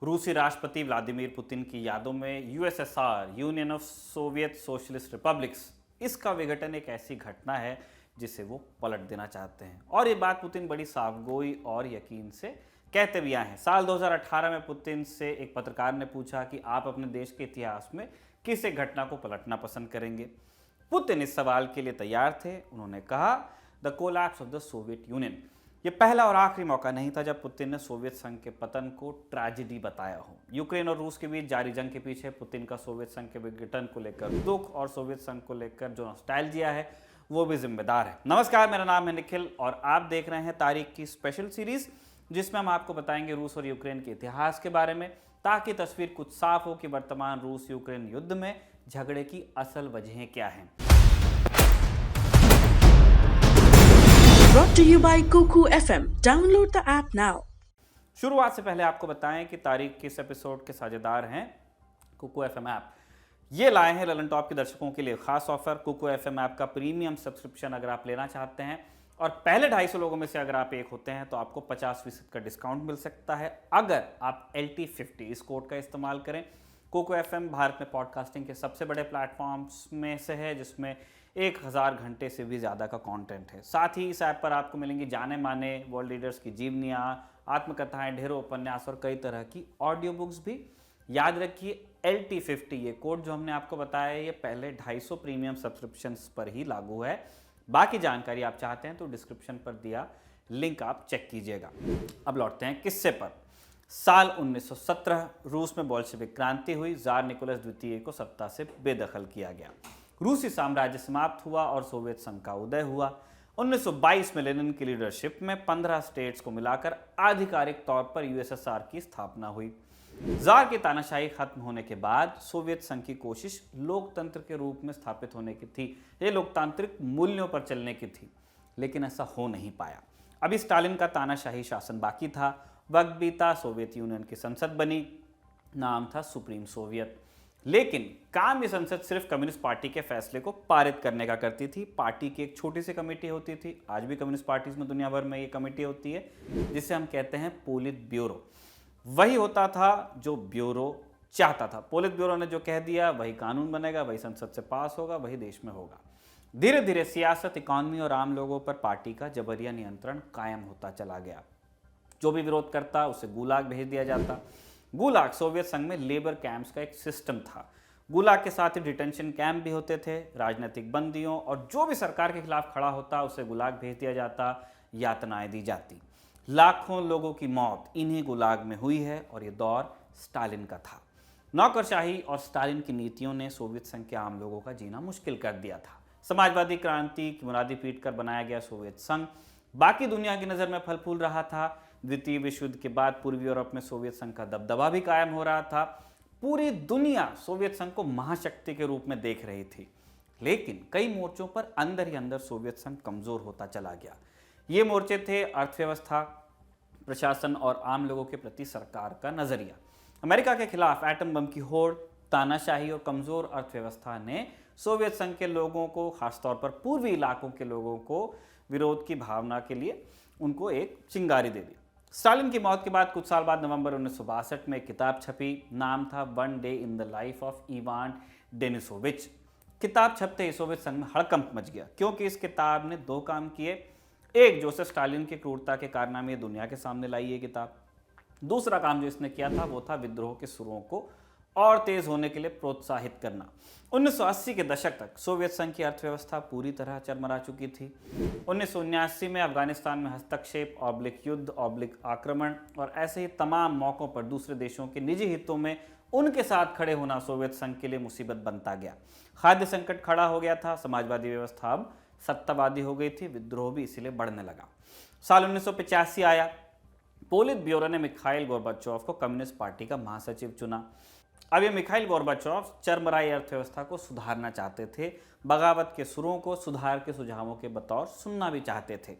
रूसी राष्ट्रपति Vladimir Putin की यादों में USSR union of Soviet socialist republics इसका विघटन एक ऐसी घटना है जिसे वो पलट देना चाहते हैं। और ये बात पुतिन बड़ी साफगोई और यकीन से कहते भी आए हैं। साल 2018 में पुतिन से एक पत्रकार ने पूछा कि आप अपने देश के इतिहास में किस एक घटना को पलटना पसंद करेंगे। पुतिन इस सवाल के लिए तैयार थे। उन्होंने कहा, the collapse of the Soviet union. ये पहला और आखिरी मौका नहीं था जब पुतिन ने सोवियत संघ के पतन को ट्रेजेडी बताया हो। यूक्रेन और रूस के बीच जारी जंग के पीछे पुतिन का सोवियत संघ के विघटन को लेकर दुख और सोवियत संघ को लेकर जो नॉस्टैल्जिया है वो भी जिम्मेदार है। नमस्कार, मेरा नाम है निखिल और आप देख रहे हैं तारीख की स्पेशल सीरीज, जिसमें हम आपको बताएंगे रूस और यूक्रेन के इतिहास के बारे में, ताकि तस्वीर कुछ साफ हो कि वर्तमान रूस यूक्रेन युद्ध में झगड़े की असल वजहें क्या हैं। Brought to you by Kuku FM. Download the app now. शुरुआत से पहले आपको बताएं कि तारीख के इस एपिसोड के साझेदार हैं कुकू एफएम ऐप। ये लाए हैं ललन टॉप के दर्शकों के लिए खास ऑफर। कुकू एफएम ऐप का प्रीमियम सब्सक्रिप्शन अगर आप लेना चाहते हैं और पहले 250 लोगों में से अगर आप एक होते हैं तो आपको 50% का डिस्काउंट मिल सकता है अगर आप LT50 इस कोड का इस्तेमाल करें। कुकू एफएम भारत में पॉडकास्टिंग के सबसे बड़े प्लेटफॉर्म्स में से है, जिसमें 1000 घंटे से भी ज़्यादा का कंटेंट है। साथ ही इस ऐप पर आपको मिलेंगी जाने माने वर्ल्ड लीडर्स की जीवनियाँ, आत्मकथाएं, ढेरों उपन्यास और कई तरह की ऑडियो बुक्स भी। याद रखिए, LT50 ये कोड जो हमने आपको बताया है ये पहले 250 प्रीमियम सब्सक्रिप्शंस पर ही लागू है। बाकी जानकारी आप चाहते हैं तो डिस्क्रिप्शन पर दिया लिंक आप चेक कीजिएगा। अब लौटते हैं किस्से पर। साल 1917 रूस में बोल्शेविक क्रांति हुई। जार निकोलस द्वितीय को सत्ता से बेदखल किया गया। रूसी साम्राज्य समाप्त हुआ और सोवियत संघ का उदय हुआ। 1922 में लेनिन की लीडरशिप में 15 स्टेट्स को मिलाकर आधिकारिक तौर पर यूएसएसआर की स्थापना हुई। जार की तानाशाही खत्म होने के बाद सोवियत संघ की कोशिश लोकतंत्र के रूप में स्थापित होने की थी। ये लोकतांत्रिक मूल्यों पर चलने की थी, लेकिन ऐसा हो नहीं पाया। अभी स्टालिन का तानाशाही शासन बाकी था। वक्त बीता, सोवियत यूनियन की संसद बनी, नाम था सुप्रीम सोवियत। लेकिन काम ये संसद सिर्फ कम्युनिस्ट पार्टी के फैसले को पारित करने का करती थी। पार्टी की एक छोटी सी कमेटी होती थी। आज भी कम्युनिस्ट पार्टीज में दुनिया भर में ये कमेटी होती है, जिसे हम कहते हैं पोलित ब्यूरो। वही होता था जो ब्यूरो चाहता था। पोलित ब्यूरो ने जो कह दिया वही कानून बनेगा, वही संसद से पास होगा, वही देश में होगा। धीरे धीरे सियासत, इकॉनमी और आम लोगों पर पार्टी का जबरिया नियंत्रण कायम होता चला गया। जो भी विरोध करता उसे गुलाग भेज दिया जाता। गुलाग सोवियत संघ में लेबर कैंप्स का एक सिस्टम था। गुलाग के साथ ही डिटेंशन कैंप भी होते थे। राजनीतिक बंदियों और जो भी सरकार के खिलाफ खड़ा होता उसे गुलाग भेज दिया जाता, यातनाएं दी जाती। लाखों लोगों की मौत इन्हीं गुलाग में हुई है और ये दौर स्टालिन का था। नौकरशाही और स्टालिन की नीतियों ने सोवियत संघ के आम लोगों का जीना मुश्किल कर दिया था। समाजवादी क्रांति की बुनियादी पीट कर बनाया गया सोवियत संघ बाकी दुनिया की नज़र में फल फूल रहा था। द्वितीय विश्व युद्ध के बाद पूर्वी यूरोप में सोवियत संघ का दबदबा भी कायम हो रहा था। पूरी दुनिया सोवियत संघ को महाशक्ति के रूप में देख रही थी। लेकिन कई मोर्चों पर अंदर ही अंदर सोवियत संघ कमजोर होता चला गया। ये मोर्चे थे अर्थव्यवस्था, प्रशासन और आम लोगों के प्रति सरकार का नजरिया। अमेरिका के खिलाफ एटम बम की होड़, तानाशाही और कमजोर अर्थव्यवस्था ने सोवियत संघ के लोगों को, खासतौर पर पूर्वी इलाकों के लोगों को विरोध की भावना के लिए उनको एक चिंगारी दे दी। स्टालिन की मौत के बाद कुछ साल बाद नवंबर 1962 में एक किताब छपी। नाम था one day in the life of Ivan Denisovich. किताब छपते ही सोवियत संघ में हड़कंप मच गया, क्योंकि इस किताब ने दो काम किए। एक, जोसेफ स्टालिन की क्रूरता के कारनामे दुनिया के सामने लाई ये किताब। दूसरा काम जो इसने किया था वो था विद्रोह के सुरों को और तेज होने के लिए प्रोत्साहित करना। 1980 के दशक तक सोवियत संघ की अर्थव्यवस्था पूरी तरह चरमरा चुकी थी। 1979 में अफगानिस्तान में हस्तक्षेप, युद्ध, आक्रमण और ऐसे ही तमाम मौकों पर दूसरे देशों के निजी हितों में उनके साथ खड़े होना सोवियत संघ के लिए मुसीबत बनता गया। खाद्य संकट खड़ा हो गया था। समाजवादी व्यवस्था अब सत्तावादी हो गई थी। विद्रोह भी इसीलिए बढ़ने लगा। साल 1985 आया। पोलित ब्यूरो ने मिखाइल गोर्बाचोव को कम्युनिस्ट पार्टी का महासचिव चुना। अब ये मिखाइल गोर्बाचोव चरमराई अर्थव्यवस्था को सुधारना चाहते थे। बगावत के सुरों को सुधार के सुझावों के बतौर सुनना भी चाहते थे।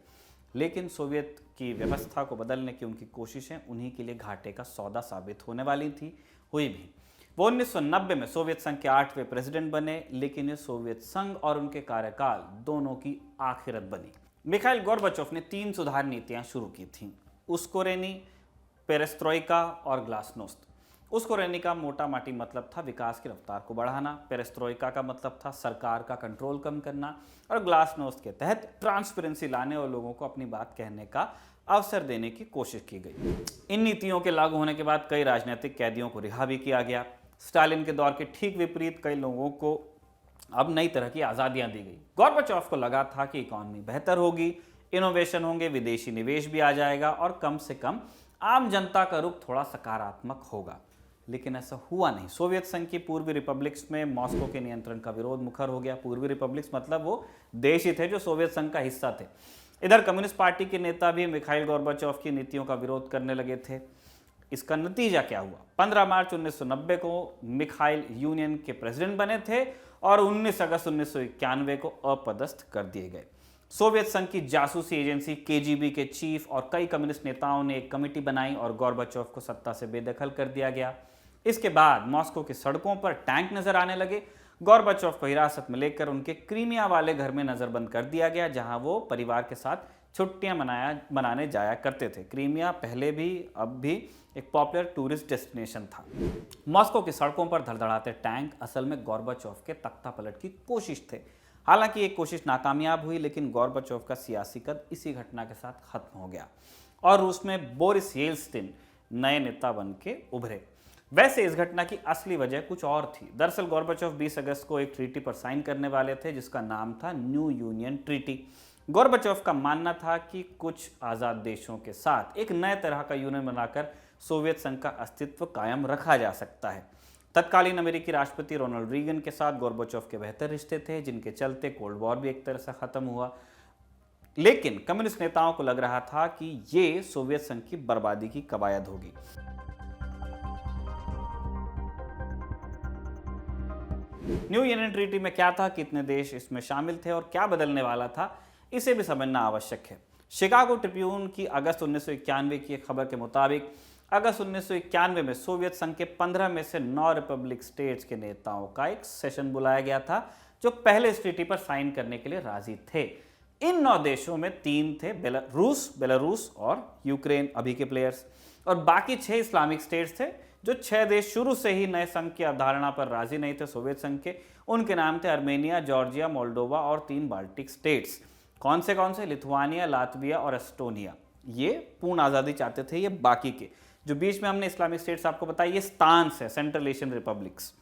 लेकिन सोवियत की व्यवस्था को बदलने की उनकी कोशिशें उन्हीं के लिए घाटे का सौदा साबित होने वाली थी, हुई भी। वो 1990 में सोवियत संघ के 8वें प्रेसिडेंट बने, लेकिन ये सोवियत संघ और उनके कार्यकाल दोनों की आखिरत बनी। मिखाइल गोर्बाचोव ने 3 सुधार नीतियां शुरू की थीं। उस्कोरेनी, पेरेस्ट्रोइका और ग्लासनोस्त। उसको रहने का मोटा माटी मतलब था विकास की रफ्तार को बढ़ाना, पेरेस्ट्रोइका का मतलब था सरकार का कंट्रोल कम करना, और ग्लासनोस्त के तहत ट्रांसपेरेंसी लाने और लोगों को अपनी बात कहने का अवसर देने की कोशिश की गई। इन नीतियों के लागू होने के बाद कई राजनीतिक कैदियों को रिहा भी किया गया। स्टालिन के दौर के ठीक विपरीत कई लोगों को अब नई तरह की आज़ादियां दी गई। गोर्बाचोव को लगा था कि इकॉनमी बेहतर होगी, इनोवेशन होंगे, विदेशी निवेश भी आ जाएगा और कम से कम आम जनता का रुख थोड़ा सकारात्मक होगा। लेकिन ऐसा हुआ नहीं। सोवियत संघ की पूर्वी रिपब्लिक्स में मॉस्को के नियंत्रण का विरोध मुखर हो गया। पूर्वी रिपब्लिक्स मतलब वो देश ही थे जो सोवियत संघ का हिस्सा थे। इधर कम्युनिस्ट पार्टी के नेता भी मिखाइल गोर्बाचोव की नीतियों का विरोध करने लगे थे। इसका नतीजा क्या हुआ? 15 मार्च 1990 को मिखाइल यूनियन के प्रेसिडेंट बने थे और 19 अगस्त 1991 को अपदस्थ कर दिए गए। सोवियत संघ की जासूसी एजेंसी केजीबी के चीफ और कई कम्युनिस्ट नेताओं ने एक कमेटी बनाई और गोर्बाचोव को सत्ता से बेदखल कर दिया गया। इसके बाद मॉस्को की सड़कों पर टैंक नजर आने लगे। गोर्बाचोव को हिरासत में लेकर उनके क्रीमिया वाले घर में नजरबंद कर दिया गया, जहां वो परिवार के साथ छुट्टियां मनाने जाया करते थे। क्रीमिया पहले भी अब भी एक पॉपुलर टूरिस्ट डेस्टिनेशन था। मॉस्को की सड़कों पर धड़धड़ाते टैंक असल में गोर्बाचोव के तख्तापलट की कोशिश थे। हालांकि एक कोशिश नाकामयाब हुई, लेकिन गोर्बाचोव का सियासी कद इसी घटना के साथ खत्म हो गया और रूस में बोरिस येल्त्सिन नए नेता बन के उभरे। वैसे इस घटना की असली वजह कुछ और थी। दरअसल गोर्बाचोव 20 अगस्त को एक ट्रीटी पर साइन करने वाले थे जिसका नाम था न्यू यूनियन ट्रीटी। गोर्बाचोव का मानना था कि कुछ आज़ाद देशों के साथ एक नए तरह का यूनियन बनाकर सोवियत संघ का अस्तित्व कायम रखा जा सकता है। तत्कालीन अमेरिकी राष्ट्रपति रोनाल्ड रीगन के साथ गोर्बाचोव के बेहतर रिश्ते थे, जिनके चलते कोल्ड वॉर भी एक तरह से खत्म हुआ। लेकिन कम्युनिस्ट नेताओं को लग रहा था कि ये सोवियत संघ की बर्बादी की कवायद होगी। न्यू यूनियन ट्रीटी में क्या था, कितने देश इसमें शामिल थे और क्या बदलने वाला था, इसे भी समझना आवश्यक है। शिकागो ट्रिब्यून की अगस्त 1991 की एक खबर के मुताबिक अगस्त 1991 में सोवियत संघ के 15 में से 9 रिपब्लिक स्टेट्स के नेताओं का एक सेशन बुलाया गया था जो पहले इस ट्रीटी पर साइन करने के लिए राजी थे। इन 9 देशों में 3 थे बेलारूस और यूक्रेन, अभी के प्लेयर्स, और बाकी 6 इस्लामिक स्टेट्स थे। जो 6 देश शुरू से ही नए संघ की अवधारणा पर राजी नहीं थे सोवियत संघ के, उनके नाम थे अर्मेनिया, जॉर्जिया, मोल्डोवा और 3 बाल्टिक स्टेट्स। कौन से? लिथुआनिया, लातविया और एस्टोनिया। ये पूर्ण आज़ादी चाहते थे। ये बाकी के जो बीच में हमने इस्लामिक स्टेट्स आपको बताया, ये स्तान्स है, सेंट्रल एशियन रिपब्लिक्स।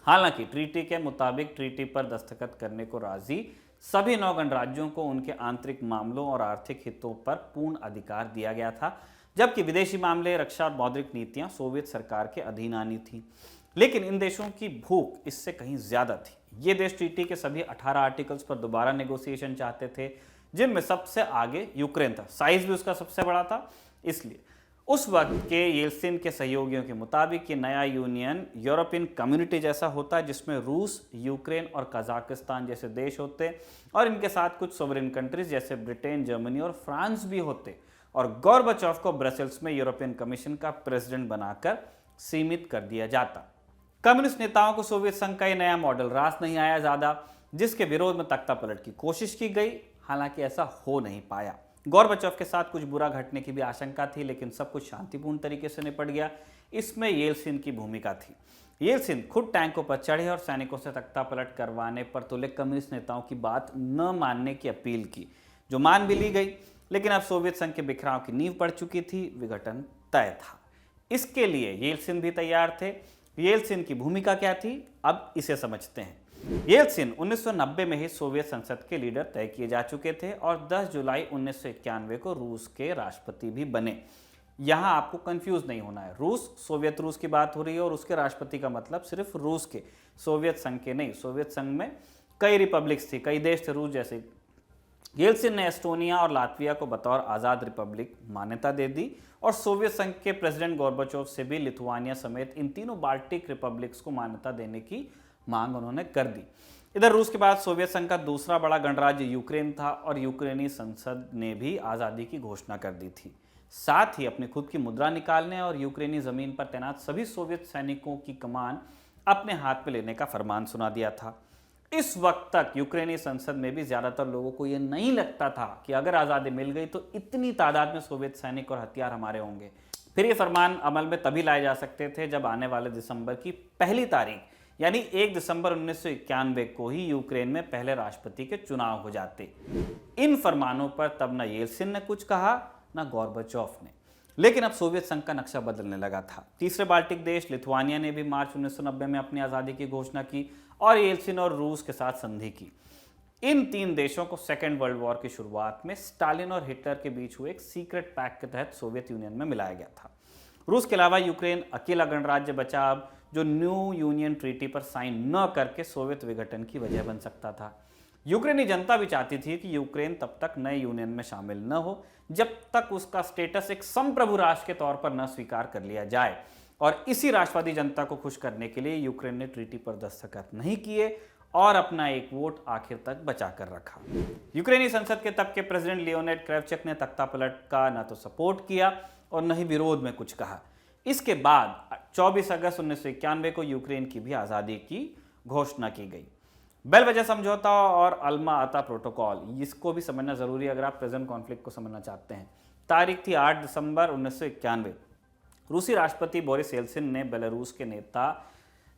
हालांकि ट्रीटी के मुताबिक ट्रीटी पर दस्तखत करने को राजी सभी 9 गणराज्यों को उनके आंतरिक मामलों और आर्थिक हितों पर पूर्ण अधिकार दिया गया था, जबकि विदेशी मामले, रक्षा और मौद्रिक नीतियां सोवियत सरकार के अधीन आनी थी। लेकिन इन देशों की भूख इससे कहीं ज्यादा थी। ये देश ट्रीटी के सभी 18 आर्टिकल्स पर दोबारा नेगोशिएशन चाहते थे, जिनमें सबसे आगे यूक्रेन था। साइज भी उसका सबसे बड़ा था। इसलिए उस वक्त के येल्त्सिन के सहयोगियों के मुताबिक ये नया यूनियन यूरोपियन कम्युनिटी जैसा होता है, जिसमें रूस, यूक्रेन और कजाकिस्तान जैसे देश होते और इनके साथ कुछ सोवरेन कंट्रीज जैसे ब्रिटेन, जर्मनी और फ्रांस भी होते। और गोर्बाचोव को ब्रसेल्स में यूरोपियन कमीशन का प्रेसिडेंट बनाकर सीमित कर दिया जाता। कम्युनिस्ट नेताओं को सोवियत संघ का ये नया मॉडल रास नहीं आया ज्यादा, जिसके विरोध में तख्तापलट की कोशिश की गई। हालांकि ऐसा हो नहीं पाया। गोर्बाचोव के साथ कुछ बुरा घटने की भी आशंका थी, लेकिन सब कुछ शांतिपूर्ण तरीके से निपट गया। इसमें येल्त्सिन की भूमिका थी। येल्त्सिन खुद टैंकों पर चढ़े और सैनिकों से तख्तापलट करवाने पर तुले कम्युनिस्ट नेताओं की बात न मानने की अपील की, जो मान भी ली गई। लेकिन अब सोवियत संघ के बिखराव की नींव पड़ चुकी थी, विघटन तय था। इसके लिए येल्त्सिन भी तैयार थे। येल्त्सिन की भूमिका क्या थी, अब इसे समझते हैं। येल्त्सिन 1990 में ही सोवियत संसद के लीडर तय किए जा चुके थे और 10 जुलाई 1991 को रूस के राष्ट्रपति भी बने। यहां आपको कंफ्यूज नहीं होना है। रूस, सोवियत रूस की बात हो रही है और उसके राष्ट्रपति का मतलब सिर्फ रूस के, सोवियत संघ के नहीं। सोवियत संघ में कई रिपब्लिक्स थी, कई देश थे रूस जैसे। येल्त्सिन ने एस्टोनिया और लातविया को बतौर आज़ाद रिपब्लिक मान्यता दे दी और सोवियत संघ के प्रेसिडेंट गोर्बाचोव से भी लिथुआनिया समेत इन तीनों बाल्टिक रिपब्लिक्स को मान्यता देने की मांग उन्होंने कर दी। इधर रूस के बाद सोवियत संघ का दूसरा बड़ा गणराज्य यूक्रेन था और यूक्रेनी संसद ने भी आज़ादी की घोषणा कर दी थी। साथ ही अपनी खुद की मुद्रा निकालने और यूक्रेनी जमीन पर तैनात सभी सोवियत सैनिकों की कमान अपने हाथ में लेने का फरमान सुना दिया था। इस वक्त तक यूक्रेनी संसद में भी ज्यादातर लोगों को यह नहीं लगता था कि अगर आज़ादी मिल गई तो इतनी तादाद में सोवियत सैनिक और हथियार हमारे होंगे। फिर ये फरमान अमल में तभी लाए जा सकते थे जब आने वाले दिसंबर की पहली तारीख यानी 1 दिसंबर 1991 को ही यूक्रेन में पहले राष्ट्रपति के चुनाव हो जाते। इन फरमानों पर तब न येल्सिन ने कुछ कहा न गोर्बाचोव ने, लेकिन अब सोवियत संघ का नक्शा बदलने लगा था। तीसरे बाल्टिक देश लिथुआनिया ने भी मार्च 1990 में अपनी आज़ादी की घोषणा की और येल्सिन और रूस के साथ संधि की। इन 3 देशों को सेकेंड वर्ल्ड वॉर की शुरुआत में स्टालिन और हिटलर के बीच हुए एक सीक्रेट पैक्ट के तहत सोवियत यूनियन में मिलाया गया था। रूस के अलावा यूक्रेन अकेला गणराज्य बचा अब, जो न्यू यूनियन ट्रीटी पर साइन न करके सोवियत विघटन की वजह बन सकता था। यूक्रेनी जनता भी चाहती थी कि यूक्रेन तब तक नए यूनियन में शामिल न हो जब तक उसका स्टेटस एक संप्रभु राष्ट्र के तौर पर न स्वीकार कर लिया जाए, और इसी राष्ट्रवादी जनता को खुश करने के लिए यूक्रेन ने ट्रीटी पर दस्तखत नहीं किए और अपना एक वोट आखिर तक बचा कर रखा। यूक्रेनी संसद के तब के प्रेसिडेंट लियोनिड क्रेवचक ने तख्तापलट का न तो सपोर्ट किया और न ही विरोध में कुछ कहा। इसके बाद 24 अगस्त 1991 को यूक्रेन की भी आज़ादी की घोषणा की गई। बेलवजा समझौता और अल्मा अता प्रोटोकॉल, इसको भी समझना जरूरी है अगर आप प्रेजेंट कॉन्फ्लिक्ट को समझना चाहते हैं। तारीख थी 8 दिसंबर 1991। रूसी राष्ट्रपति बोरिस येल्सिन ने बेलारूस के नेता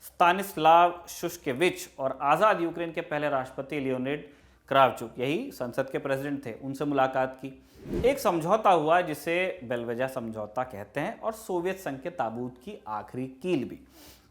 स्तानिस्लाव शुश्केविच और आज़ाद यूक्रेन के पहले राष्ट्रपति लियोनिड क्रावचुक, यही संसद के प्रेसिडेंट थे, उनसे मुलाकात की। एक समझौता हुआ जिसे बेलवजा समझौता कहते हैं और सोवियत संघ के ताबूत की आखिरी कील भी।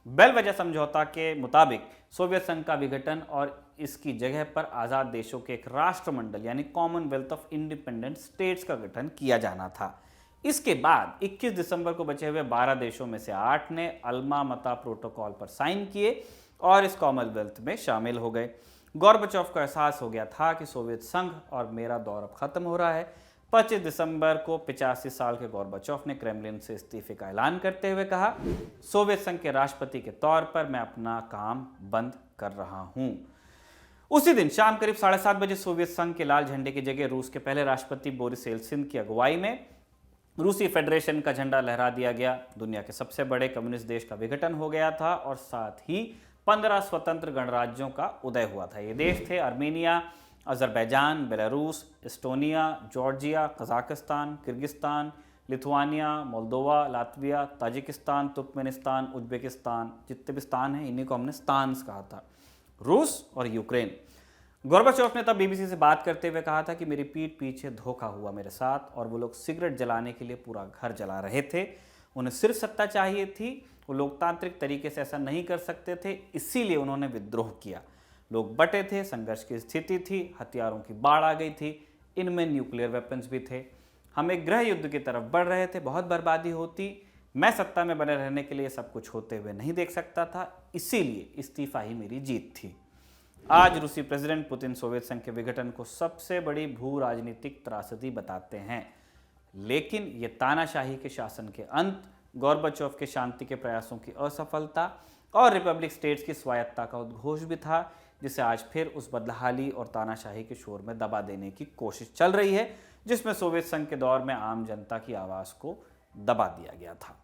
बेलवजा समझौता के मुताबिक सोवियत संघ का विघटन और इसकी जगह पर आज़ाद देशों के एक राष्ट्रमंडल यानी कॉमनवेल्थ ऑफ इंडिपेंडेंट स्टेट्स का गठन किया जाना था। इसके बाद 21 दिसंबर को बचे हुए 12 देशों में से 8 ने अल्मा मता प्रोटोकॉल पर साइन किए और इस कॉमनवेल्थ में शामिल हो गए। गोर्बाचोव को एहसास हो गया था कि सोवियत संघ और मेरा दौर अब खत्म हो रहा है। 25 दिसंबर को 85 साल के गोर्बाचोव ने क्रेमलिन से इस्तीफे का ऐलान करते हुए कहा, सोवियत संघ के राष्ट्रपति के तौर पर मैं अपना काम बंद कर रहा हूं। उसी दिन शाम करीब 7:30 बजे सोवियत संघ के लाल झंडे की जगह रूस के पहले राष्ट्रपति बोरिस येल्सिन की अगुवाई में रूसी फेडरेशन का झंडा लहरा दिया गया। दुनिया के सबसे बड़े कम्युनिस्ट देश का विघटन हो गया था और साथ ही 15 स्वतंत्र गणराज्यों का उदय हुआ था। ये देश थे Armenia, Azerbaijan, Belarus, Estonia, Georgia, Kazakhstan, Kyrgyzstan, Lithuania, Moldova, Latvia, Tajikistan, Turkmenistan, Uzbekistan. जितने भी स्थान हैं इन्हीं को हमने स्तान्स कहा था। रूस और यूक्रेन। गोर्बाचोव ने तब बीबीसी से बात करते हुए कहा था कि मेरी पीठ पीछे धोखा हुआ मेरे साथ और वो लोग सिगरेट जलाने के लिए पूरा घर जला रहे थे। उन्हें सिर्फ सत्ता चाहिए थी, वो लोकतांत्रिक तरीके से ऐसा नहीं कर सकते थे, इसीलिए उन्होंने विद्रोह किया। लोग बटे थे, संघर्ष की स्थिति थी, हथियारों की बाढ़ आ गई थी, इनमें न्यूक्लियर वेपन्स भी थे। हम एक गृह युद्ध की तरफ बढ़ रहे थे, बहुत बर्बादी होती। मैं सत्ता में बने रहने के लिए सब कुछ होते हुए नहीं देख सकता था, इसीलिए इस्तीफा ही मेरी जीत थी। आज रूसी प्रेसिडेंट पुतिन सोवियत संघ के विघटन को सबसे बड़ी भू राजनीतिक त्रासदी बताते हैं, लेकिन ये तानाशाही के शासन के अंत, गोर्बाचोव के शांति के प्रयासों की असफलता और रिपब्लिक स्टेट्स की स्वायत्ता का उद्घोष भी था, जिसे आज फिर उस बदहाली और तानाशाही के शोर में दबा देने की कोशिश चल रही है, जिसमें सोवियत संघ के दौर में आम जनता की आवाज़ को दबा दिया गया था।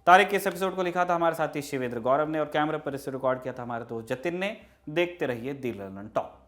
तारीख के इस एपिसोड को लिखा था हमारे साथी शिवेंद्र गौरव ने और कैमरे पर इसे रिकॉर्ड किया था हमारे दोस्त जतिन ने। देखते रहिए दी लंदन टॉक।